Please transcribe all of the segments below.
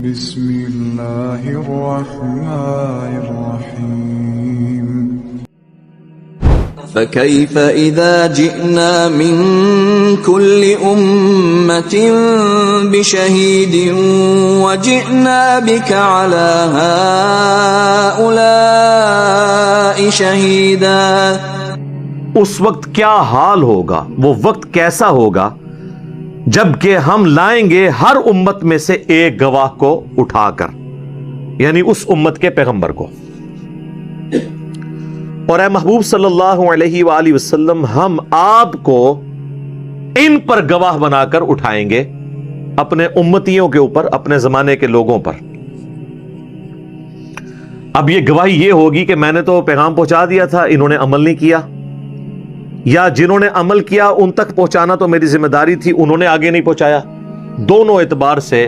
بسم اللہ الرحمن الرحیم فكيف إذا جئنا من كل أمة بشهيد وجئنا بك على هؤلاء شهيدا. اس وقت کیا حال ہوگا، وہ وقت کیسا ہوگا جبکہ ہم لائیں گے ہر امت میں سے ایک گواہ کو اٹھا کر، یعنی اس امت کے پیغمبر کو. اور اے محبوب صلی اللہ علیہ وآلہ وسلم، ہم آپ کو ان پر گواہ بنا کر اٹھائیں گے، اپنے امتیوں کے اوپر، اپنے زمانے کے لوگوں پر. اب یہ گواہی یہ ہوگی کہ میں نے تو پیغام پہنچا دیا تھا، انہوں نے عمل نہیں کیا، یا جنہوں نے عمل کیا ان تک پہنچانا تو میری ذمہ داری تھی، انہوں نے آگے نہیں پہنچایا. دونوں اعتبار سے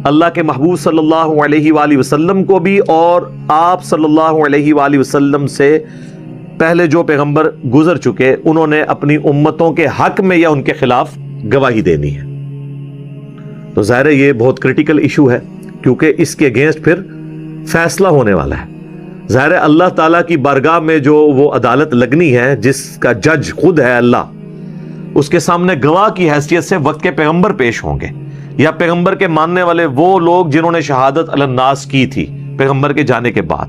اللہ کے محبوب صلی اللہ علیہ وآلہ وسلم کو بھی اور آپ صلی اللہ علیہ وآلہ وسلم سے پہلے جو پیغمبر گزر چکے، انہوں نے اپنی امتوں کے حق میں یا ان کے خلاف گواہی دینی ہے. تو ظاہر ہے یہ بہت کریٹیکل ایشو ہے، کیونکہ اس کے اگینسٹ پھر فیصلہ ہونے والا ہے. ظاہر ہے اللہ تعالیٰ کی بارگاہ میں جو وہ عدالت لگنی ہے، جس کا جج خود ہے اللہ، اس کے سامنے گواہ کی حیثیت سے وقت کے پیغمبر پیش ہوں گے، یا پیغمبر کے ماننے والے وہ لوگ جنہوں نے شہادت علی الناس کی تھی پیغمبر کے جانے کے بعد.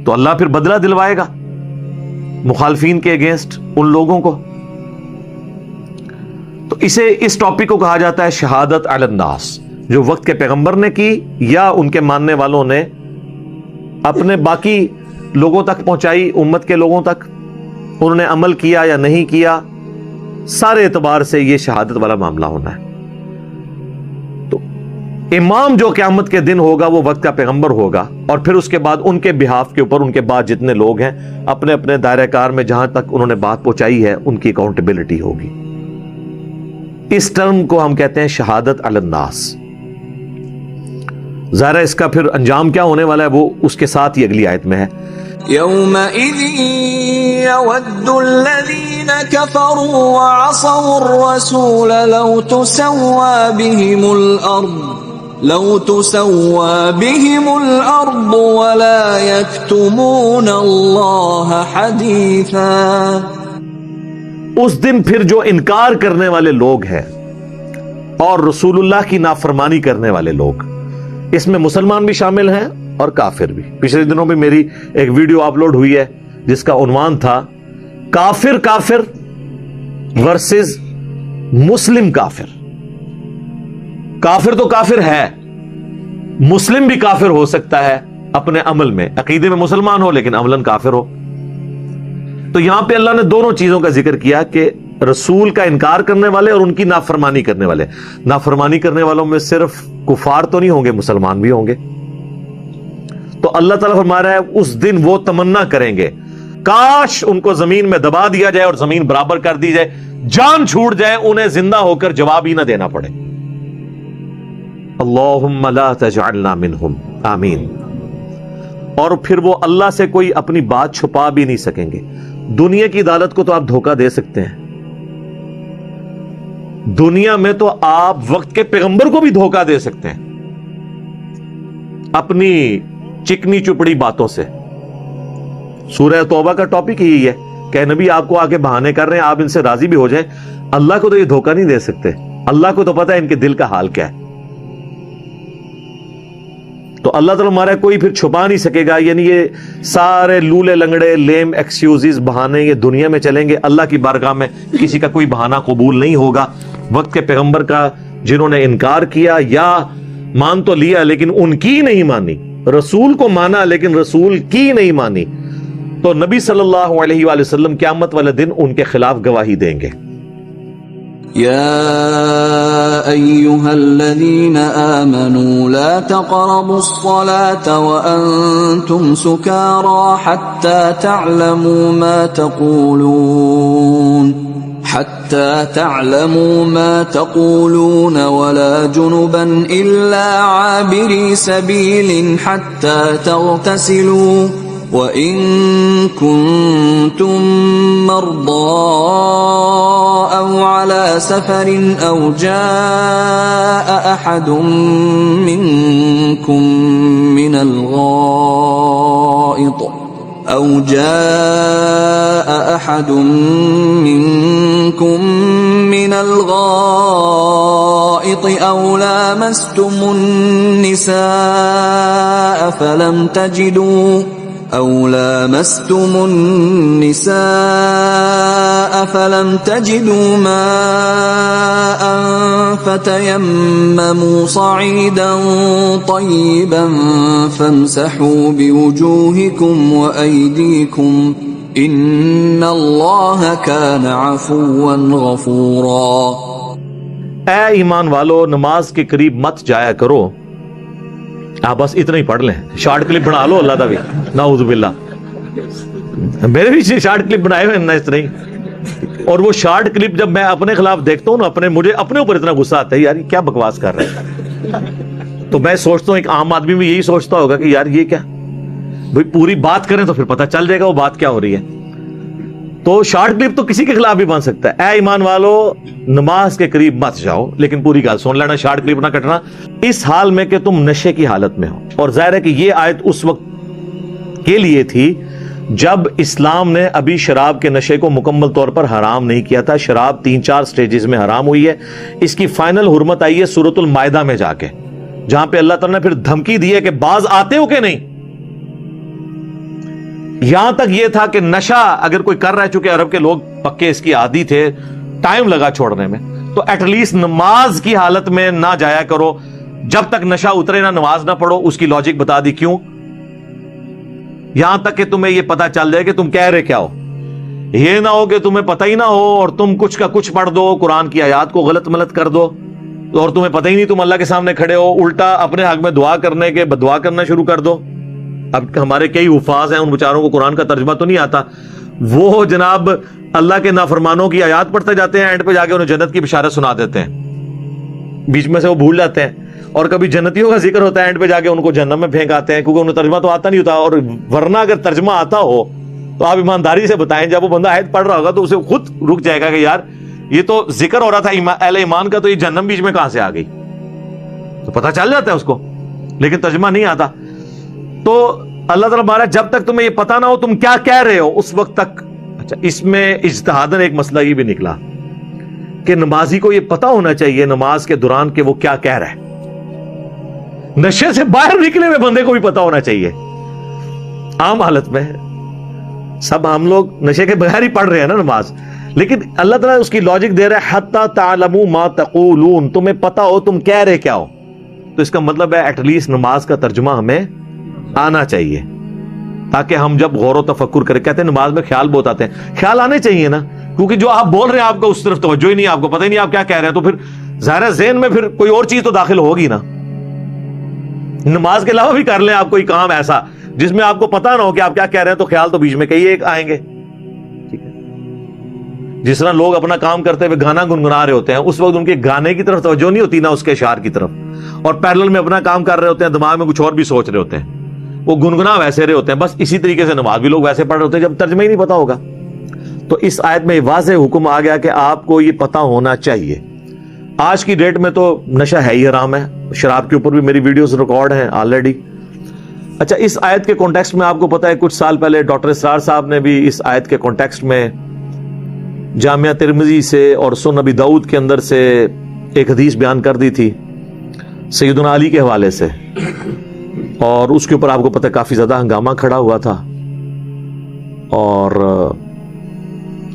تو اللہ پھر بدلہ دلوائے گا مخالفین کے اگینسٹ ان لوگوں کو. تو اس ٹاپک کو کہا جاتا ہے شہادت علی الناس، جو وقت کے پیغمبر نے کی یا ان کے ماننے والوں نے اپنے باقی لوگوں تک پہنچائی، امت کے لوگوں تک انہوں نے عمل کیا یا نہیں کیا، سارے اعتبار سے یہ شہادت والا معاملہ ہونا ہے. تو امام جو قیامت کے دن ہوگا وہ وقت کا پیغمبر ہوگا، اور پھر اس کے بعد ان کے بہاف کے اوپر ان کے بعد جتنے لوگ ہیں اپنے اپنے دائرہ کار میں جہاں تک انہوں نے بات پہنچائی ہے ان کی اکاؤنٹیبلٹی ہوگی. اس ٹرم کو ہم کہتے ہیں شہادت علی الناس. ظاہر ہے اس کا پھر انجام کیا ہونے والا ہے وہ اس کے ساتھ ہی اگلی آیت میں ہے. يومئذ يود الذين كفروا وعصوا الرسول لو تسوى بهم الأرض ولا يكتمون الله حديثا. اس دن پھر جو انکار کرنے والے لوگ ہیں اور رسول اللہ کی نافرمانی کرنے والے لوگ، اس میں مسلمان بھی شامل ہیں اور کافر بھی. پچھلے دنوں بھی میری ایک ویڈیو اپلوڈ ہوئی ہے جس کا عنوان تھا کافر ورسز مسلم کافر. کافر تو کافر ہے، مسلم بھی کافر ہو سکتا ہے اپنے عمل میں، عقیدے میں مسلمان ہو لیکن عملاً کافر ہو. تو یہاں پہ اللہ نے دونوں چیزوں کا ذکر کیا کہ رسول کا انکار کرنے والے اور ان کی نافرمانی کرنے والے. نافرمانی کرنے والوں میں صرف کفار تو نہیں ہوں گے، مسلمان بھی ہوں گے. تو اللہ تعالیٰ فرما رہا ہے اس دن وہ تمنا کریں گے کاش ان کو زمین میں دبا دیا جائے اور زمین برابر کر دی جائے، جان چھوٹ جائے، انہیں زندہ ہو کر جواب ہی نہ دینا پڑے. اللہم لا تجعلنا منہم، آمین. اور پھر وہ اللہ سے کوئی اپنی بات چھپا بھی نہیں سکیں گے. دنیا کی عدالت کو تو آپ دھوکہ دے سکتے ہیں، دنیا میں تو آپ وقت کے پیغمبر کو بھی دھوکہ دے سکتے ہیں اپنی چکنی چپڑی باتوں سے. سورہ توبہ کا ٹاپک یہی ہے کہ نبی آپ کو آگے بہانے کر رہے ہیں، آپ ان سے راضی بھی ہو جائیں. اللہ کو تو یہ دھوکہ نہیں دے سکتے، اللہ کو تو پتہ ہے ان کے دل کا حال کیا ہے. تو اللہ تعالیٰ ہمارا کوئی پھر چھپا نہیں سکے گا. یعنی یہ سارے لولے لنگڑے لیم ایکسکیوزز بہانے یہ دنیا میں چلیں گے، اللہ کی بارگاہ میں کسی کا کوئی بہانہ قبول نہیں ہوگا. وقت کے پیغمبر کا جنہوں نے انکار کیا یا مان تو لیا لیکن ان کی نہیں مانی، رسول کو مانا لیکن رسول کی نہیں مانی، تو نبی صلی اللہ علیہ وآلہ وسلم قیامت والے دن ان کے خلاف گواہی دیں گے. يا أيها الذين آمنوا لا تقربوا الصلاة وأنتم سكارى حتى تعلموا ما تقولون ولا جنبا إلا عابري سبيل حتى تغتسلوا وَإِن كُنتُم مَّرْضَىٰ أَوْ عَلَىٰ سَفَرٍ أَوْ جَاءَ أَحَدٌ مِّنكُم من الغائط أو لامستم النساء فلم تجدوا ماء فتيمموا صعيدا طيبا فامسحوا بوجوهكم وأيديكم إن الله كان عفوا غفورا۔ اے ایمان والو، نماز کے قریب مت جایا کرو۔ آپ بس اتنا ہی پڑھ لیں، شارٹ کلپ بنا لو اللہ تعالی، نعوذ باللہ۔ میرے بھی شارٹ کلپ بنائے ہوئے ہیں اس طرح، اور وہ شارٹ کلپ جب میں اپنے خلاف دیکھتا ہوں نا، مجھے اپنے اوپر اتنا غصہ آتا ہے، یار یہ کیا بکواس کر رہے ہیں۔ تو میں سوچتا ہوں ایک عام آدمی بھی یہی سوچتا ہوگا کہ یار یہ کیا، بھئی پوری بات کریں تو پھر پتہ چل جائے گا وہ بات کیا ہو رہی ہے۔ تو شارٹ کلپ تو کسی کے خلاف بھی بن سکتا ہے۔ اے ایمان والو، نماز کے قریب مت جاؤ، لیکن پوری گال سن لینا، شارٹ کلپ نہ کٹنا، اس حال میں کہ تم نشے کی حالت میں ہو۔ اور ظاہر ہے کہ یہ آیت اس وقت کے لیے تھی جب اسلام نے ابھی شراب کے نشے کو مکمل طور پر حرام نہیں کیا تھا۔ شراب 3-4 سٹیجز میں حرام ہوئی ہے۔ اس کی فائنل حرمت آئی ہے سورۃ المائدہ میں جا کے، جہاں پہ اللہ تعالیٰ نے پھر دھمکی دی ہے کہ باز آتے ہو کہ نہیں۔ یہاں تک یہ تھا کہ نشہ اگر کوئی کر رہا ہے، چونکہ عرب کے لوگ پکے اس کی عادی تھے، ٹائم لگا چھوڑنے میں، تو ایٹ لیسٹ نماز کی حالت میں نہ جایا کرو جب تک نشہ اترے نہ، نماز نہ پڑھو۔ اس کی لاجک بتا دی کیوں، یہاں تک کہ تمہیں یہ پتا چل جائے کہ تم کہہ رہے کیا ہو۔ یہ نہ ہو کہ تمہیں پتہ ہی نہ ہو اور تم کچھ کا کچھ پڑھ دو، قرآن کی آیات کو غلط ملت کر دو، اور تمہیں پتہ ہی نہیں، تم اللہ کے سامنے کھڑے ہو، الٹا اپنے حق میں دعا کرنے کے بدعا کرنا شروع کر دو۔ اب ہمارے کئی حفاظ ہیں، ان بیچاروں کو قرآن کا ترجمہ تو نہیں آتا، وہ جناب اللہ کے نافرمانوں کی آیات پڑھتے جاتے ہیں، اینڈ پہ جا کے انہیں جنت کی بشارت سنا دیتے ہیں، بیچ میں سے وہ بھول جاتے ہیں، اور کبھی جنتیوں کا ذکر ہوتا ہے، اینڈ پہ جا کے ان کو جہنم میں پھینک آتے ہیں، کیونکہ انہیں ترجمہ تو آتا نہیں ہوتا۔ اور ورنہ اگر ترجمہ آتا ہو تو آپ ایمانداری سے بتائیں، جب وہ بندہ آیت پڑھ رہا ہوگا تو اسے خود رک جائے گا کہ یار یہ تو ذکر ہو رہا تھا اہل ایمان کا، تو یہ جہنم بیچ میں کہاں سے آ گئی، تو پتہ چل جاتا ہے اس کو، لیکن ترجمہ نہیں آتا۔ تو اللہ تعالیٰ ہمارا جب تک تمہیں یہ پتہ نہ ہو تم کیا کہہ رہے ہو اس وقت تک۔ اچھا، اس میں اجتہاداً ایک مسئلہ یہ بھی نکلا کہ نمازی کو یہ پتہ ہونا چاہیے نماز کے دوران کہ وہ کیا کہہ رہا ہے۔ نشے سے باہر نکلے ہوئے بندے کو بھی پتہ ہونا چاہیے، عام حالت میں سب ہم لوگ نشے کے بغیر ہی پڑھ رہے ہیں نا نماز، لیکن اللہ تعالیٰ اس کی لاجک دے رہا ہے حتی تعلموا ما تقولون، تمہیں پتہ ہو تم کہہ رہے کیا ہو۔ تو اس کا مطلب ہے ایٹ لیسٹ نماز کا ترجمہ ہمیں آنا چاہیے، تاکہ ہم جب غور و تفکر کریں، کہتے ہیں نماز میں خیال بہت آتے ہیں، خیال آنے چاہیے نا، کیونکہ جو آپ بول رہے ہیں آپ کو اس طرف توجہ ہی نہیں، آپ کو پتہ ہی نہیں آپ کیا کہہ رہے ہیں، تو پھر ظاہر ہے ذہن میں پھر کوئی اور چیز تو داخل ہوگی نا۔ نماز کے علاوہ بھی کر لیں آپ کوئی کام ایسا جس میں آپ کو پتہ نہ ہو کہ آپ کیا کہہ رہے ہیں، تو خیال تو بیچ میں کئی ایک آئیں گے۔ جس طرح لوگ اپنا کام کرتے ہوئے گانا گنگنا رہے ہوتے ہیں، اس وقت ان کے گانے کی طرف توجہ نہیں ہوتی، نہ اس کے اشعار کی طرف، اور پیرلل میں اپنا کام کر رہے ہوتے ہیں، دماغ میں کچھ اور بھی سوچ رہے ہوتے ہیں، وہ گنگنا ویسے رہے ہوتے ہیں۔ بس اسی طریقے سے نماز بھی لوگ ویسے پڑھ رہے ہوتے ہیں جب ترجمہ ہی نہیں پتا ہوگا۔ تو اس آیت میں واضح حکم آ گیا کہ آپ کو یہ پتہ ہونا چاہیے۔ آج کی ڈیٹ میں تو نشہ ہے ہی حرام ہے، شراب کے اوپر بھی میری ویڈیوز ریکارڈ ہیں آلریڈی۔ اچھا، اس آیت کے کانٹیکسٹ میں آپ کو پتا ہے کچھ سال پہلے ڈاکٹر اسرار صاحب نے بھی اس آیت کے کانٹیکسٹ میں جامعہ ترمذی سے اور سنن ابی داؤد کے اندر سے ایک حدیث بیان کر دی تھی سیدنا علی کے حوالے سے، اور اس کے اوپر آپ کو پتہ ہے کافی زیادہ ہنگامہ کھڑا ہوا تھا، اور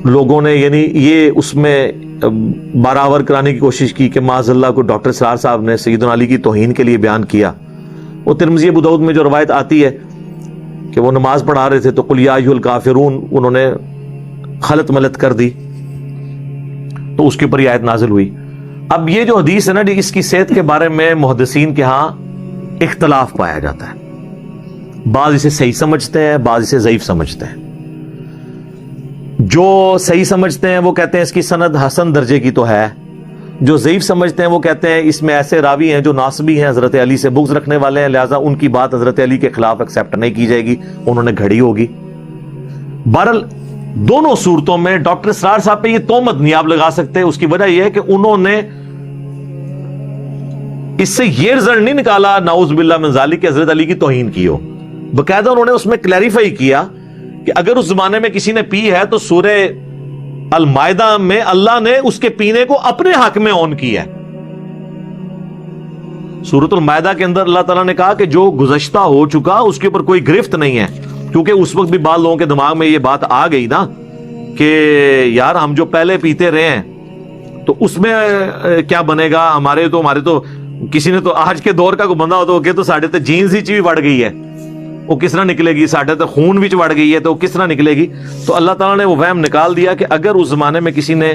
لوگوں نے یعنی یہ اس میں برابر کرانے کی کوشش کی کہ معاذ اللہ کو ڈاکٹر اسرار صاحب نے سیدنا علی کی توہین کے لیے بیان کیا۔ وہ ترمذی ابو داؤد میں جو روایت آتی ہے کہ وہ نماز پڑھا رہے تھے تو قل یا ایھا الکافرون انہوں نے خلط ملت کر دی، تو اس کے اوپر یہ آیت نازل ہوئی۔ اب یہ جو حدیث ہے نا، اس کی صحت کے بارے میں محدثین کے ہاں اختلاف پایا جاتا ہے، بعض اسے صحیح سمجھتے ہیں، بعض اسے ضعیف سمجھتے ہیں۔ جو صحیح سمجھتے ہیں وہ کہتے ہیں اس کی سند حسن درجے کی تو ہے، جو ضعیف سمجھتے ہیں وہ کہتے ہیں اس میں ایسے راوی ہیں جو ناصبی ہیں، حضرت علی سے بغض رکھنے والے ہیں، لہٰذا ان کی بات حضرت علی کے خلاف ایکسیپٹ نہیں کی جائے گی، انہوں نے گھڑی ہوگی۔ بہرحال دونوں صورتوں میں ڈاکٹر اسرار صاحب پہ یہ تہمت نہیں آپ لگا سکتے۔ اس کی وجہ یہ ہے کہ انہوں نے اس سے یہ رزلٹ نہیں نکالا نعوذ باللہ من ذالک کہ حضرت علی کی توہین کی ہو، باقاعدہ انہوں نے اس میں کلیریفائی کیا کہ اگر اس زمانے میں کسی نے پی ہے تو سورہ المائدہ میں اللہ نے اس کے پینے کو اپنے حق میں آن کیا ہے۔ سورۃ المائدہ کے اندر اللہ تعالیٰ نے کہا کہ جو گزشتہ ہو چکا اس کے اوپر کوئی گرفت نہیں ہے، کیونکہ اس وقت بھی بعض لوگوں کے دماغ میں یہ بات آ گئی نا کہ یار ہم جو پہلے پیتے رہے ہیں تو اس میں کیا بنے گا، ہمارے تو کسی نے تو آج کے دور کا کوئی بندہ ہوتا کہ تو ساڑھے تے جینز ہی چی بڑھ گئی ہے، وہ کس طرح نکلے گی، ساڑھے تے خون بھی بڑھ گئی ہے تو کس طرح نکلے گی۔ تو اللہ تعالیٰ نے وہ وہم نکال دیا کہ اگر اس زمانے میں کسی نے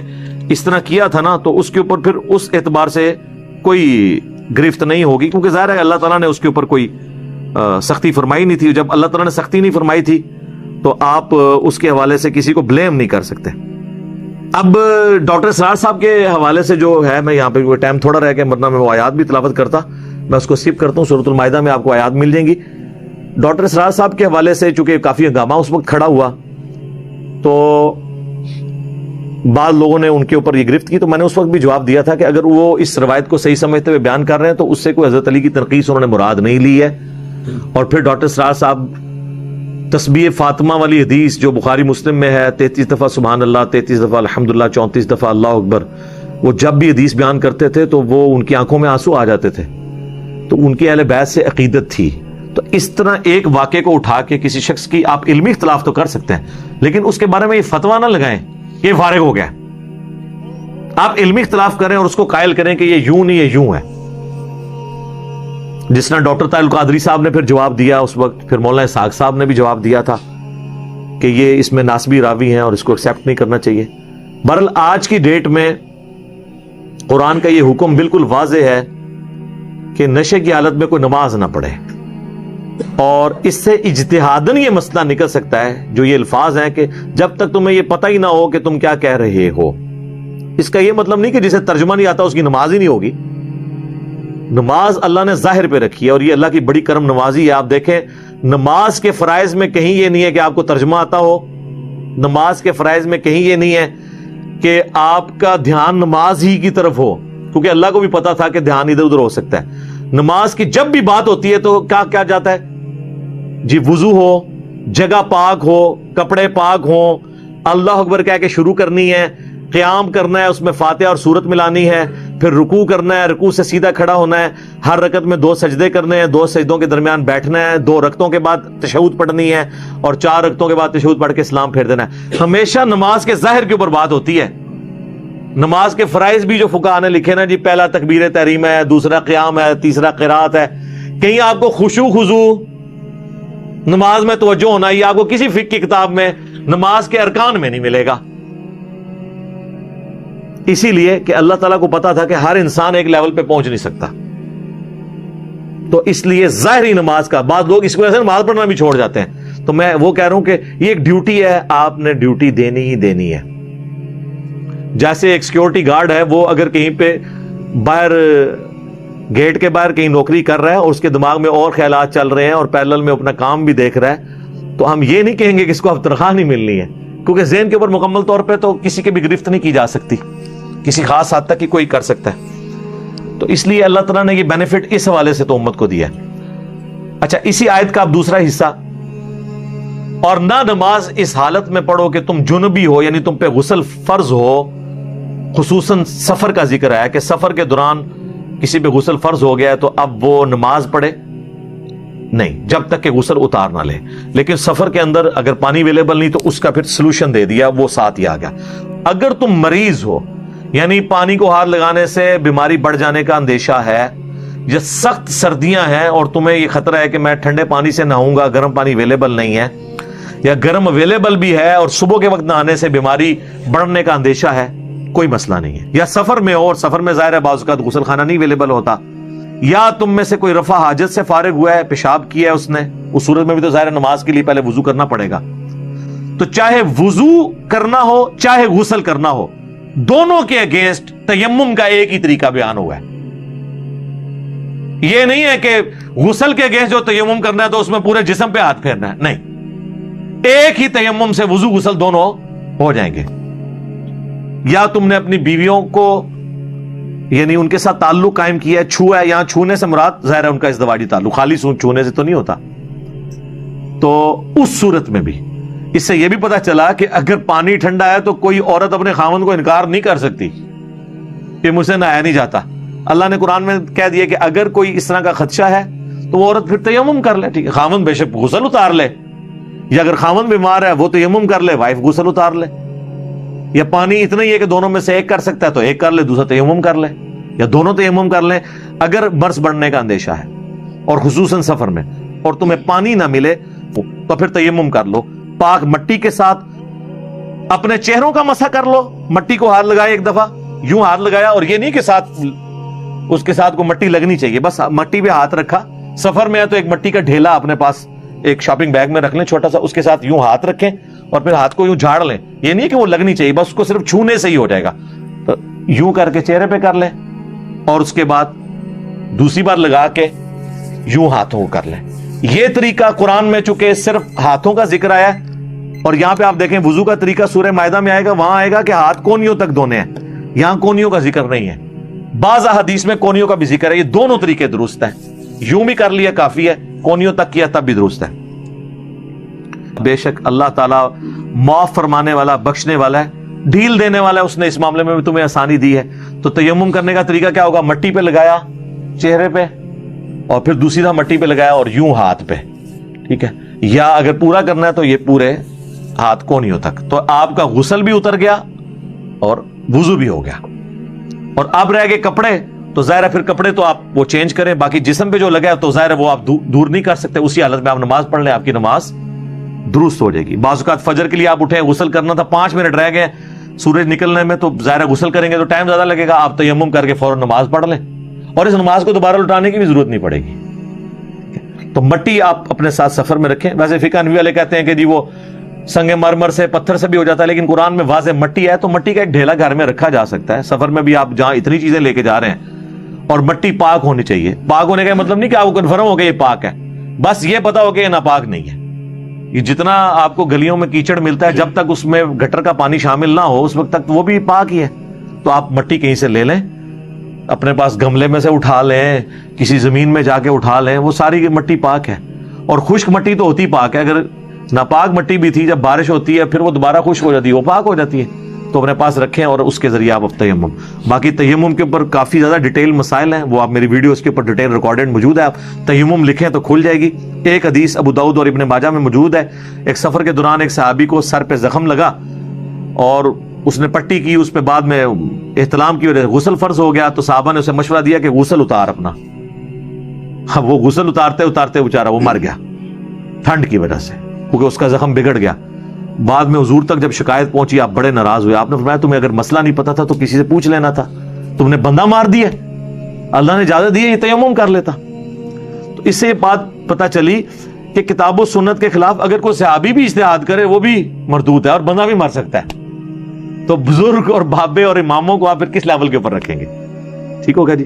اس طرح کیا تھا نا تو اس کے اوپر پھر اس اعتبار سے کوئی گرفت نہیں ہوگی، کیونکہ ظاہر ہے اللہ تعالیٰ نے اس کے اوپر کوئی سختی فرمائی نہیں تھی۔ جب اللہ تعالیٰ نے سختی نہیں فرمائی تھی تو آپ اس کے حوالے سے کسی کو بلیم نہیں کر سکتے۔ اب ڈاکٹر اسرار صاحب کے حوالے سے جو ہے، میں یہاں پہ ٹائم تھوڑا رہ گیا ورنہ میں وہ آیات بھی تلاوت کرتا، میں اس کو سکپ کرتا ہوں۔ سورۃ المائدہ میں آپ کو آیات مل جائیں گی۔ ڈاکٹر اسرار صاحب کے حوالے سے چونکہ کافی ہنگامہ اس وقت کھڑا ہوا تو بعض لوگوں نے ان کے اوپر یہ گرفت کی، تو میں نے اس وقت بھی جواب دیا تھا کہ اگر وہ اس روایت کو صحیح سمجھتے ہوئے بیان کر رہے ہیں تو اس سے کوئی حضرت علی کی تنقیص انہوں نے مراد نہیں لی ہے۔ اور پھر ڈاکٹر اسرار صاحب تسبیح فاطمہ والی حدیث جو بخاری مسلم میں ہے، 33 دفعہ سبحان اللہ، 33 دفعہ الحمدللہ، 34 دفعہ اللہ اکبر، وہ جب بھی حدیث بیان کرتے تھے تو وہ ان کی آنکھوں میں آنسو آ جاتے تھے، تو ان کی اہل بیت سے عقیدت تھی۔ تو اس طرح ایک واقعے کو اٹھا کے کسی شخص کی آپ علمی اختلاف تو کر سکتے ہیں، لیکن اس کے بارے میں یہ فتویٰ نہ لگائیں کہ یہ فارغ ہو گیا۔ آپ علمی اختلاف کریں اور اس کو قائل کریں کہ یہ یوں نہیں، یہ یوں ہے۔ جس طرح ڈاکٹر طاہر القادری صاحب نے پھر جواب دیا اس وقت، پھر مولانا اسحاق صاحب نے بھی جواب دیا تھا کہ یہ اس میں ناسبی راوی ہیں اور اس کو ایکسیپٹ نہیں کرنا چاہیے۔ بہرحال آج کی ڈیٹ میں قرآن کا یہ حکم بالکل واضح ہے کہ نشے کی حالت میں کوئی نماز نہ پڑھے، اور اس سے اجتہاداً یہ مسئلہ نکل سکتا ہے جو یہ الفاظ ہیں کہ جب تک تمہیں یہ پتہ ہی نہ ہو کہ تم کیا کہہ رہے ہو۔ اس کا یہ مطلب نہیں کہ جسے ترجمہ نہیں آتا اس کی نماز ہی نہیں ہوگی۔ نماز اللہ نے ظاہر پہ رکھی ہے اور یہ اللہ کی بڑی کرم نوازی ہے۔ آپ دیکھیں نماز کے فرائض میں کہیں یہ نہیں ہے کہ آپ کو ترجمہ آتا ہو، نماز کے فرائض میں کہیں یہ نہیں ہے کہ آپ کا دھیان نماز ہی کی طرف ہو، کیونکہ اللہ کو بھی پتا تھا کہ دھیان ادھر ادھر ہو سکتا ہے۔ نماز کی جب بھی بات ہوتی ہے تو کیا کیا جاتا ہے جی، وضو ہو، جگہ پاک ہو، کپڑے پاک ہوں، اللہ اکبر کہہ کے شروع کرنی ہے، قیام کرنا ہے، اس میں فاتحہ اور سورت ملانی ہے، پھر رکوع کرنا ہے، رکوع سے سیدھا کھڑا ہونا ہے، ہر رکعت میں 2 سجدے کرنے ہیں، 2 سجدوں کے درمیان بیٹھنا ہے، 2 رکعتوں کے بعد تشہد پڑھنی ہے اور 4 رکعتوں کے بعد تشہد پڑھ کے سلام پھیر دینا ہے۔ ہمیشہ نماز کے ظاہر کے اوپر بات ہوتی ہے۔ نماز کے فرائض بھی جو فقہاء نے لکھے نا جی، پہلا تکبیر تحریم ہے، دوسرا قیام ہے، تیسرا قرات ہے، کہیں آپ کو خشوع خضوع نماز میں توجہ ہونا، یہ آپ کو کسی فقہ کی کتاب میں نماز کے ارکان میں نہیں ملے گا۔ اسی لیے کہ اللہ تعالیٰ کو پتا تھا کہ ہر انسان ایک لیول پہ پہنچ نہیں سکتا، تو اس لیے ظاہری نماز کا بعض لوگ اس وجہ سے نماز پڑھنا بھی چھوڑ جاتے ہیں۔ تو میں وہ کہہ رہا ہوں کہ یہ ایک ڈیوٹی ہے، آپ نے ڈیوٹی دینی ہی دینی ہے۔ جیسے ایک سیکورٹی گارڈ ہے، وہ اگر کہیں پہ باہر گیٹ کے باہر کہیں نوکری کر رہا ہے اور اس کے دماغ میں اور خیالات چل رہے ہیں اور پیرلل میں اپنا کام بھی دیکھ رہا ہے، تو ہم یہ نہیں کہیں گے کہ اس کو اب تنخواہ نہیں ملنی ہے، کیونکہ ذہن کے اوپر مکمل طور پہ تو کسی کی بھی گرفت نہیں کی جا سکتی، کسی خاص حد تک ہی کوئی کر سکتا ہے۔ تو اس لیے اللہ تعالیٰ نے یہ بینیفٹ اس حوالے سے تو امت کو دیا ہے۔ اچھا، اسی آیت کا اب دوسرا حصہ، اور نہ نماز اس حالت میں پڑھو کہ تم جنبی ہو، یعنی تم پہ غسل فرض ہو۔ خصوصاً سفر کا ذکر ہے کہ سفر کے دوران کسی پہ غسل فرض ہو گیا ہے تو اب وہ نماز پڑھے نہیں جب تک کہ غسل اتار نہ لے۔ لیکن سفر کے اندر اگر پانی اویلیبل نہیں تو اس کا پھر سلوشن دے دیا، وہ ساتھ ہی آ گیا۔ اگر تم مریض ہو، یعنی پانی کو ہاتھ لگانے سے بیماری بڑھ جانے کا اندیشہ ہے، یا سخت سردیاں ہیں اور تمہیں یہ خطرہ ہے کہ میں ٹھنڈے پانی سے نہاؤں گا، گرم پانی اویلیبل نہیں ہے، یا گرم اویلیبل بھی ہے اور صبح کے وقت نہانے سے بیماری بڑھنے کا اندیشہ ہے، کوئی مسئلہ نہیں ہے۔ یا سفر میں ہو، اور سفر میں ظاہر ہے بعض اوقات غسل خانہ نہیں اویلیبل ہوتا، یا تم میں سے کوئی رفع حاجت سے فارغ ہوا ہے، پیشاب کیا ہے اس نے، اس صورت میں بھی تو ظاہر نماز کے لیے پہلے وضو کرنا پڑے گا۔ تو چاہے وضو کرنا ہو چاہے غسل کرنا ہو، دونوں کے اگینسٹ تیمم کا ایک ہی طریقہ بیان ہوا ہے. یہ نہیں ہے کہ غسل کے گیس جو تیمم کرنا ہے تو اس میں پورے جسم پہ ہاتھ پھیرنا ہے، نہیں، ایک ہی تیمم سے وضو غسل دونوں ہو جائیں گے. یا تم نے اپنی بیویوں کو یعنی ان کے ساتھ تعلق قائم کیا ہے، چھوا ہے، یہاں چھونے سے مراد ظاہر ہے ان کا ازدواجی تعلق، خالی چھونے سے تو نہیں ہوتا. تو اس صورت میں بھی اس سے یہ بھی پتا چلا کہ اگر پانی ٹھنڈا ہے تو کوئی عورت اپنے خاوند کو انکار نہیں کر سکتی کہ مجھ سے نہایا نہیں جاتا. اللہ نے قرآن میں کہہ دیا کہ اگر کوئی اس طرح کا خدشہ ہے تو وہ عورت پھر تیمم کر لے، ٹھیک ہے، خاوند بے شک غسل اتار لے، یا اگر خاوند بیمار ہے وہ تیمم کر لے، وائف غسل اتار لے. یا پانی اتنا ہی ہے کہ دونوں میں سے ایک کر سکتا ہے تو ایک کر لے، دوسرا تیمم کر لے، یا دونوں تیمم کر لیں. اگر مرض بڑھنے کا اندیشہ ہے اور خصوصاً سفر میں اور تمہیں پانی نہ ملے تو پھر تیمم کر لو. پاک مٹی کے ساتھ اپنے چہروں کا مسح کر لو، مٹی کو ہاتھ لگائے ایک دفعہ، یوں ہاتھ لگایا، اور یہ نہیں کہ ساتھ اس کے ساتھ کو مٹی لگنی چاہیے، بس مٹی پہ ہاتھ رکھا. سفر میں ہے تو ایک مٹی کا ڈھیلا اپنے پاس ایک شاپنگ بیگ میں رکھ لیں چھوٹا سا، اس کے ساتھ یوں ہاتھ رکھیں اور پھر ہاتھ کو یوں جھاڑ لیں. یہ نہیں کہ وہ لگنی چاہیے، بس اس کو صرف چھونے سے ہی ہو جائے گا. تو یوں کر کے چہرے پہ کر لیں اور اس کے بعد دوسری بار لگا کے یوں ہاتھوں کو کر لیں. یہ طریقہ قرآن میں چونکہ صرف ہاتھوں کا ذکر آیا ہے، اور یہاں پہ آپ دیکھیں وضو کا طریقہ سورہ مائدہ میں آئے گا، وہاں آئے گا کہ ہاتھ کونیوں تک دھونے ہیں، یہاں کونیوں کا ذکر نہیں ہے. بعض احادیث میں کونیوں کا بھی ذکر ہے. یہ دونوں طریقے درست ہیں، یوں بھی کر لیا کافی ہے، کونیوں تک کیا تب بھی درست ہے. بے شک اللہ تعالیٰ معاف فرمانے والا، بخشنے والا ہے، ڈھیل دینے والا ہے. اس نے اس معاملے میں بھی تمہیں آسانی دی ہے. تو تیمم کرنے کا طریقہ کیا ہوگا؟ مٹی پہ لگایا چہرے پہ اور پھر دوسری دفعہ مٹی پہ لگایا اور یوں ہاتھ پہ، ٹھیک ہے. یا اگر پورا کرنا ہے تو یہ پورے ہاتھ کونیوں تک. تو آپ کا غسل بھی اتر گیا اور وضو بھی ہو گیا. اور اب رہ گئے کپڑے، تو ظاہر ہے پھر کپڑے تو آپ وہ چینج کریں، باقی جسم پہ جو لگا ہے تو ظاہر ہے وہ آپ دور نہیں کر سکتے. اسی حالت میں آپ نماز پڑھ لیں، آپ کی نماز درست ہو جائے گی. بعض اوقات فجر کے لیے آپ اٹھے، غسل کرنا تھا، 5 منٹ رہ گئے سورج نکلنے میں، تو ظاہر ہے غسل کریں گے تو ٹائم زیادہ لگے گا. آپ تیمم کر کے فوراً نماز پڑھ لیں اور اس نماز کو دوبارہ لٹانے کی بھی ضرورت نہیں پڑے گی. تو مٹی آپ اپنے ساتھ سفر میں رکھیں. ویسے فقہ حنفی والے کہتے ہیں کہ جی وہ سنگ مرمر سے، پتھر سے بھی ہو جاتا ہے، لیکن قرآن میں واضح مٹی ہے تو مٹی کا ایک ڈھیلا گھر میں رکھا جا سکتا ہے. سفر میں بھی آپ جہاں اتنی چیزیں لے کے جا رہے ہیں، اور مٹی پاک ہونی چاہیے. پاک ہونے کا مطلب نہیں کہ آپ کو کنفرم ہو کہ یہ پاک ہے، بس یہ پتا ہو کہ یہ ناپاک نہیں ہے. یہ جتنا آپ کو گلیوں میں کیچڑ ملتا ہے، جب تک اس میں گٹر کا پانی شامل نہ ہو اس وقت تک وہ بھی پاک ہی ہے. تو آپ مٹی کہیں سے لے لیں، اپنے پاس گملے میں سے اٹھا لیں، کسی زمین میں جا کے اٹھا لیں، وہ ساری مٹی پاک ہے. اور خشک مٹی تو ہوتی پاک ہے. اگر ناپاک مٹی بھی تھی، جب بارش ہوتی ہے پھر وہ دوبارہ خشک ہو جاتی ہے، وہ پاک ہو جاتی ہے. تو اپنے پاس رکھیں اور اس کے ذریعے آپ تیمم. باقی تیمم کے اوپر کافی زیادہ ڈیٹیل مسائل ہیں، وہ آپ میری ویڈیوز کے اوپر ڈیٹیل ریکارڈڈ موجود ہے. آپ تیمم لکھیں تو کھل جائے گی. ایک حدیث ابو داؤد اور ابن ماجہ میں موجود ہے. ایک سفر کے دوران ایک صحابی کو سر پہ زخم لگا اور اس نے پٹی کی، اس پہ بعد میں احتلام کی وجہ سے غسل فرض ہو گیا. تو صحابہ نے اسے مشورہ دیا کہ غسل اتار اپنا. وہ غسل اتارتے اتارتے بیچارہ وہ مر گیا ٹھنڈ کی وجہ سے، کیونکہ اس کا زخم بگڑ گیا. بعد میں حضور تک جب شکایت پہنچی، آپ بڑے ناراض ہوئے. آپ نے فرمایا تمہیں اگر مسئلہ نہیں پتا تھا تو کسی سے پوچھ لینا تھا، تم نے بندہ مار دیا، اللہ نے اجازت دی ہے یہ تیمم کر لیتا. تو اس سے یہ بات پتا چلی کہ کتاب و سنت کے خلاف اگر کوئی صحابی بھی اجتہاد کرے وہ بھی مردود ہے اور بندہ بھی مر سکتا ہے. تو بزرگ اور بابے اور اماموں کو آپ پھر کس لیول کے اوپر رکھیں گے؟ ٹھیک ہوگا جی.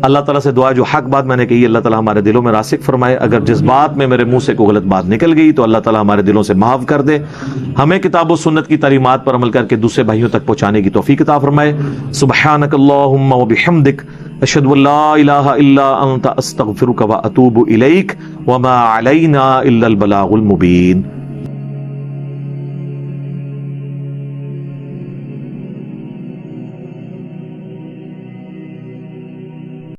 اللہ تعالیٰ سے دعا جو حق بات میں نے کہی اللہ تعالیٰ ہمارے دلوں میں راسخ فرمائے. اگر جس بات میں میرے منہ سے کوئی غلط بات نکل گئی تو اللہ تعالیٰ ہمارے دلوں سے معاف کر دے. ہمیں کتاب و سنت کی تعلیمات پر عمل کر کے دوسرے بھائیوں تک پہنچانے کی توفیق عطا فرمائے. سبحانک اللہم و بحمدک، اشہد ان لا الہ الا انت، استغفرک و اتوب الیک، وما علینا الا البلاغ المبین.